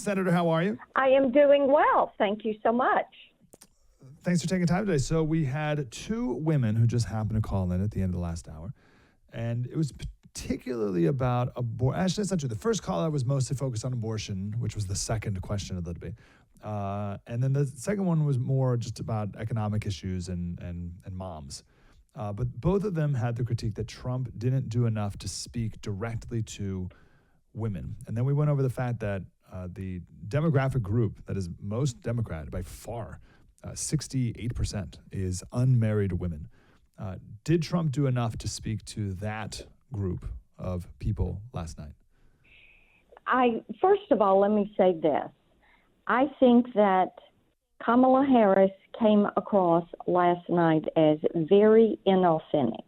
Senator, how are you? I am doing well. Thank you so much. Thanks for taking time today. So we had two women who just happened to call in at the end of the last hour, and it was particularly about abortion. Actually, that's not true. The first caller was mostly focused on abortion, which was the second question of the debate. And then the second one was more just about economic issues and moms. But both of them had the critique that Trump didn't do enough to speak directly to women. And then we went over the fact that the demographic group that is most Democrat by far, 68%, is unmarried women. Did Trump do enough to speak to that group of people last night? First of all, let me say this. I think that Kamala Harris came across last night as very inauthentic.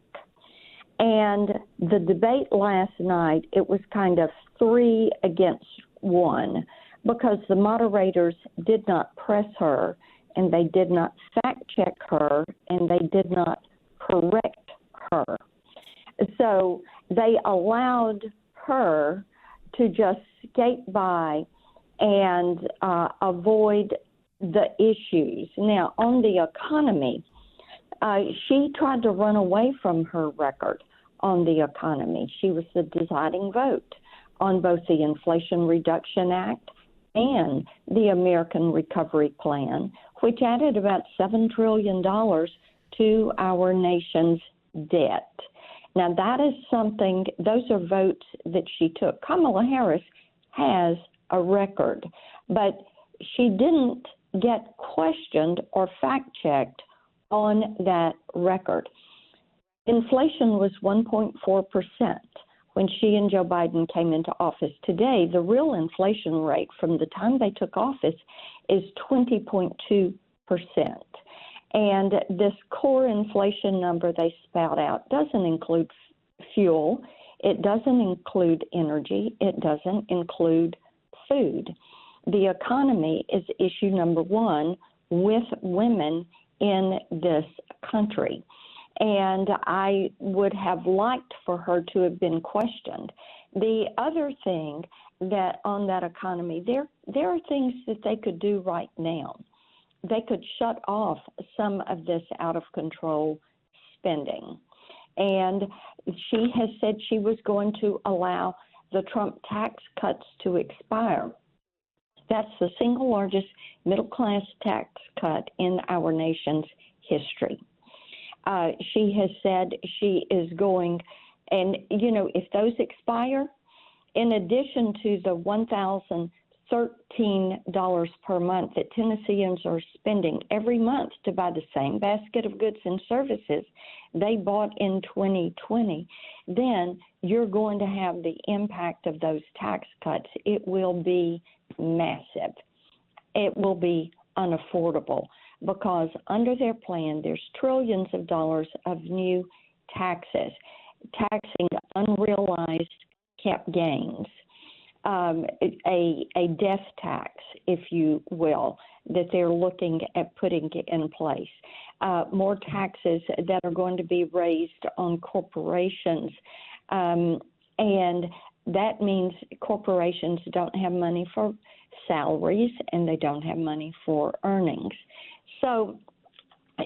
And the debate last night, it was kind of 3 against 1 because the moderators did not press her and they did not fact check her and they did not correct her. So they allowed her to just skate by and avoid the issues. Now, on the economy, she tried to run away from her record on the economy. She was the deciding vote on both the Inflation Reduction Act and the American Recovery Plan, which added about $7 trillion to our nation's debt. Now, that is something, those are votes that she took. Kamala Harris has a record, but she didn't get questioned or fact-checked on that record. Inflation was 1.4% when she and Joe Biden came into office. Today, the real inflation rate from the time they took office is 20.2%. And this core inflation number they spout out doesn't include fuel, it doesn't include energy, it doesn't include food. The economy is issue number 1 with women in this country. And I would have liked for her to have been questioned. The other thing that on that economy, there are things that they could do right now. They could shut off some of this out of control spending. And she has said she was going to allow the Trump tax cuts to expire. That's the single largest middle-class tax cut in our nation's history. She has said she is going, and, you know, if those expire, in addition to the $1,013 per month that Tennesseans are spending every month to buy the same basket of goods and services they bought in 2020, then you're going to have the impact of those tax cuts. It will be massive. It will be unaffordable because under their plan, there's trillions of dollars of new taxes, taxing unrealized cap gains, a death tax, if you will, that they're looking at putting in place, more taxes that are going to be raised on corporations, and that means corporations don't have money for salaries and they don't have money for earnings. So,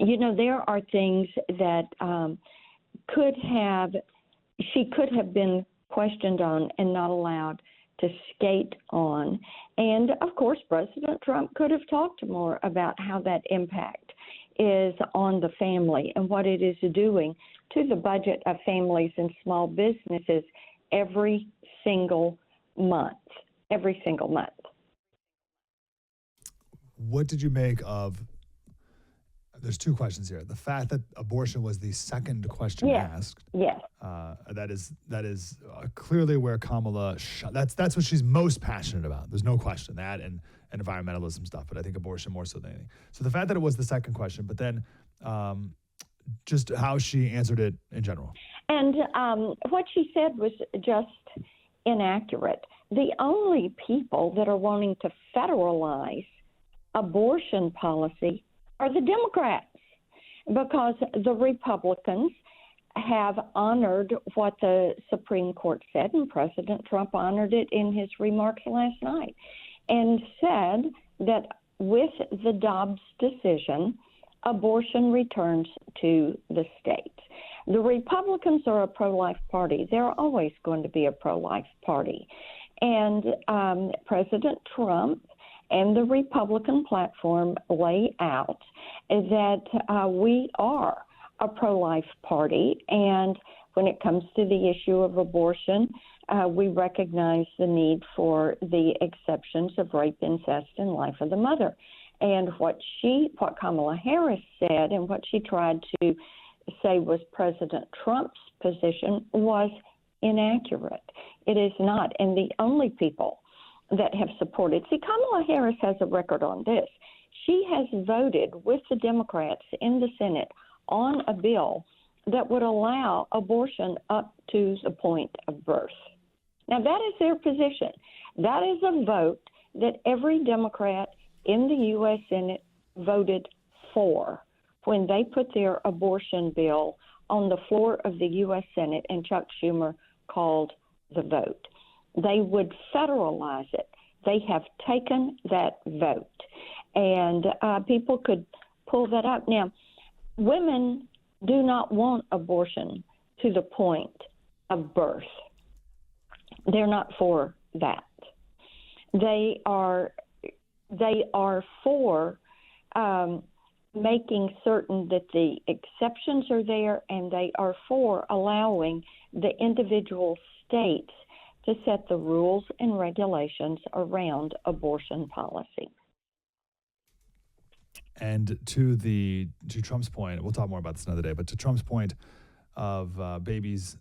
you know, there are things that she could have been questioned on and not allowed to skate on. And, of course, President Trump could have talked more about how that impact is on the family and what it is doing to the budget of families and small businesses every single month. What did you make of, there's 2 questions here. The fact that abortion was the second question asked. Yes. That is clearly where Kamala, that's what she's most passionate about. There's no question, that and environmentalism stuff, but I think abortion more so than anything. So the fact that it was the second question, but then just how she answered it in general. And what she said was just inaccurate. The only people that are wanting to federalize abortion policy are the Democrats, because the Republicans have honored what the Supreme Court said, and President Trump honored it in his remarks last night. and said that with the Dobbs decision, abortion returns to the states. The Republicans are a pro-life party. They're always going to be a pro-life party. And President Trump and the Republican platform lay out that we are a pro-life party. And when it comes to the issue of abortion, we recognize the need for the exceptions of rape, incest, and life of the mother. And what Kamala Harris said and what she tried to say was President Trump's position was inaccurate. It is not. And the only people that have supported, Kamala Harris has a record on this. She has voted with the Democrats in the Senate on a bill that would allow abortion up to the point of birth. Now, that is their position. That is a vote that every Democrat in the U.S. Senate voted for when they put their abortion bill on the floor of the U.S. Senate and Chuck Schumer called the vote. They would federalize it. They have taken that vote. And people could pull that up. Now, women do not want abortion to the point of birth. They're not for that. They are for making certain that the exceptions are there, and they are for allowing the individual states to set the rules and regulations around abortion policy. And to Trump's point, we'll talk more about this another day, but to Trump's point of babies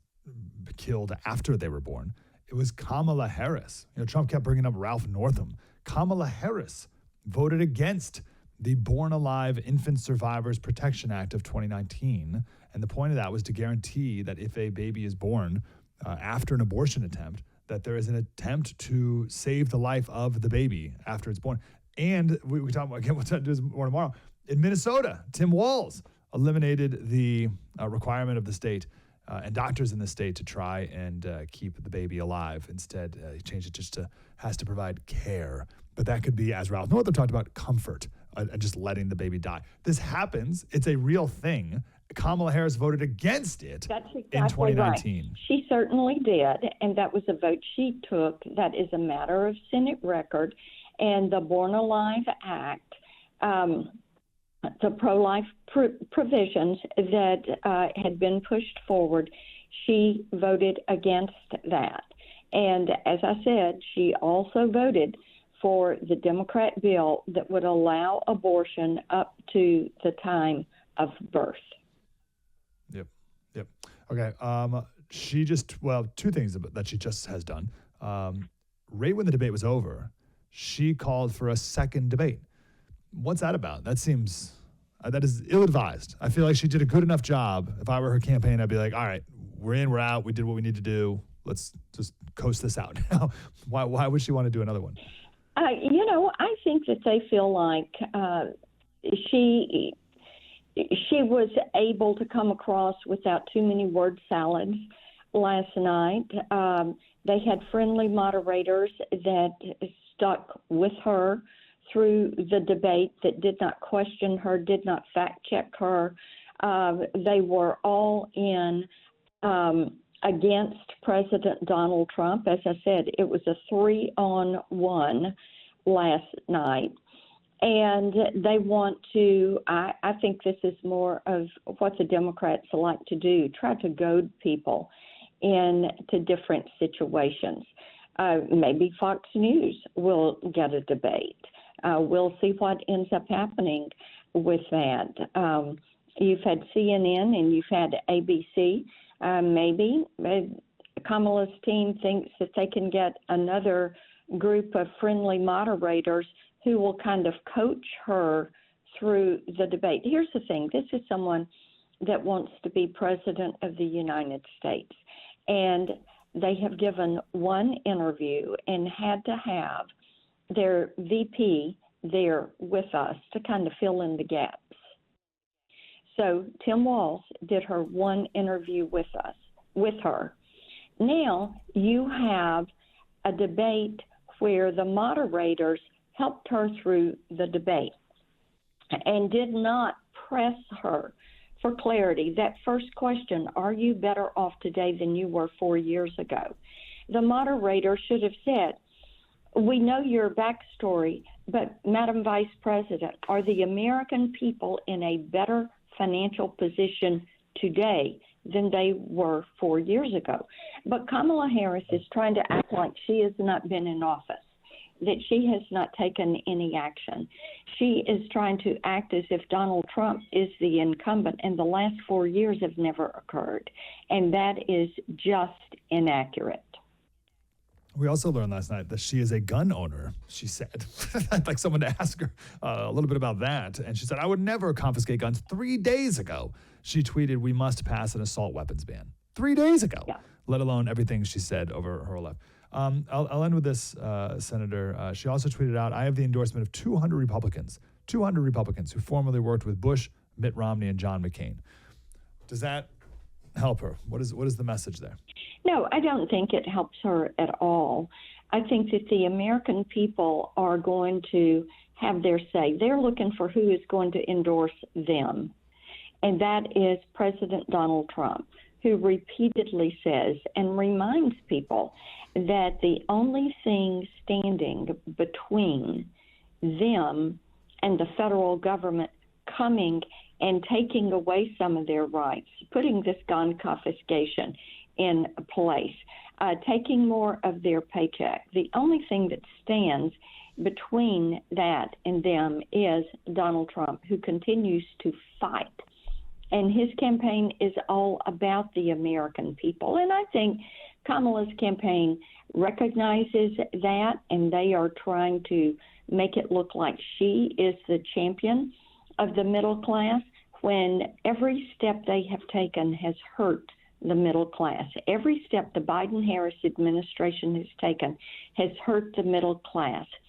killed after they were born, it was Kamala Harris. Trump kept bringing up Ralph Northam. Kamala Harris voted against the Born Alive Infant Survivors Protection Act of 2019. And the point of that was to guarantee that if a baby is born after an abortion attempt, that there is an attempt to save the life of the baby after it's born. And we talk about, again, we'll do this more tomorrow. In Minnesota, Tim Walz eliminated the requirement of the state and doctors in the state to try and keep the baby alive. Instead, he changed it just to has to provide care. But that could be, as Ralph Northam talked about, comfort and just letting the baby die. This happens. It's a real thing. Kamala Harris voted against it in 2019. Right. She certainly did, and that was a vote she took. That is a matter of Senate record. And the Born Alive Act, the pro-life provisions that had been pushed forward, she voted against that. And as I said, she also voted for the Democrat bill that would allow abortion up to the time of birth. Yep. Okay. She just, two things that she just has done. Right when the debate was over, she called for a second debate. What's that about? That seems, that is ill-advised. I feel like she did a good enough job. If I were her campaign, I'd be like, all right, we're in, we're out. We did what we need to do. Let's just coast this out now. Why would she want to do another one? I think that they feel like she was able to come across without too many word salads last night. They had friendly moderators that stuck with her through the debate, that did not question her, did not fact check her. They were all in against President Donald Trump. As I said, it was a 3-on-1 last night. And they want to, I think this is more of what the Democrats like to do, try to goad people into different situations. Maybe Fox News will get a debate. We'll see what ends up happening with that. You've had CNN and you've had ABC. Maybe Kamala's team thinks that they can get another group of friendly moderators who will kind of coach her through the debate. Here's the thing. This is someone that wants to be president of the United States. And they have given one interview and had to have their VP there with us to kind of fill in the gaps. So Tim Walz did her one interview with her. Now you have a debate where the moderators helped her through the debate and did not press her for clarity. That first question, are you better off today than you were 4 years ago? The moderator should have said, we know your backstory, but Madam Vice President, are the American people in a better financial position today than they were 4 years ago? But Kamala Harris is trying to act like she has not been in office, that she has not taken any action. She is trying to act as if Donald Trump is the incumbent, and the last 4 years have never occurred. And that is just inaccurate. We also learned last night that she is a gun owner, she said. I'd like someone to ask her a little bit about that. And she said, I would never confiscate guns. 3 days ago, she tweeted, we must pass an assault weapons ban. 3 days ago, let alone everything she said over her life. I'll end with this, Senator. She also tweeted out, I have the endorsement of 200 Republicans who formerly worked with Bush, Mitt Romney, and John McCain. Does that help her? What is the message there? No, I don't think it helps her at all. I think that the American people are going to have their say. They're looking for who is going to endorse them, and that is President Donald Trump, who repeatedly says and reminds people that the only thing standing between them and the federal government coming and taking away some of their rights, putting this gun confiscation in place, taking more of their paycheck. The only thing that stands between that and them is Donald Trump, who continues to fight. And his campaign is all about the American people. And I think Kamala's campaign recognizes that, and they are trying to make it look like she is the champion of the middle class, when every step they have taken has hurt the middle class. Every step the Biden-Harris administration has taken has hurt the middle class.